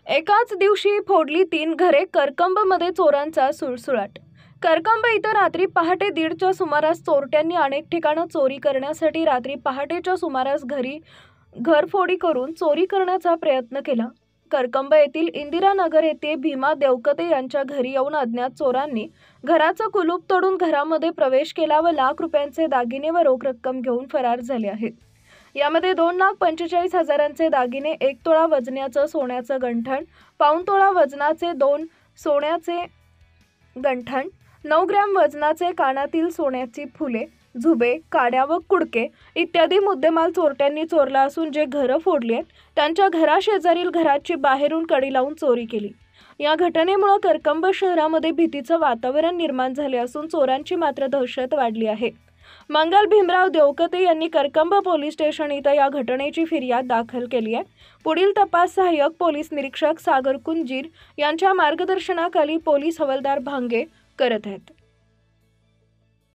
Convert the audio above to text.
एकाच दिवशी फोडली 3 घरे, करकंबमध्ये चोरांचा सुळसुळाट। करकंब इथं रात्री पहाटे 1:30च्या सुमारास चोरट्यांनी अनेक ठिकाणं चोरी करण्यासाठी रात्री पहाटेच्या सुमारास घरफोडी करून चोरी करण्याचा प्रयत्न केला। करकंब येथील इंदिरानगर येथे भीमा देवकते यांच्या घरी येऊन अज्ञात चोरांनी घराचं कुलूप तोडून घरामध्ये प्रवेश केला व लाख रुपयांचे दागिने व रोख रक्कम घेऊन फरार झाले आहेत। यामध्ये 2,45,000चे दागिने, 1 तोळा वजनाचं सोन्याचं गंठण, पाऊण तोळा वजनाचे 2 सोन्याचे गंठण, 9 ग्रॅम वजनाचे कानातील सोन्याची फुले, झुबे, काड्या व कुडके इत्यादी मुद्देमाल चोरट्यांनी चोरला असून जे घरं फोडली आहेत त्यांच्या घराशेजारील घराची बाहेरून कडी लावून चोरी केली। या घटनेमुळे करकंब शहरामध्ये भीतीचं वातावरण निर्माण झाले असून चोरांची मात्र दहशत वाढली आहे। मंगल भीमराव देवकते यांनी करकंब पोलीस स्टेशन इथं या घटनेची फिर्याद दाखल केली आहे। पुढील तपास सहाय्यक पोलीस निरीक्षक सागर कुंजीर यांच्या मार्गदर्शनाखाली पोलीस हवालदार भांगे करत आहेत।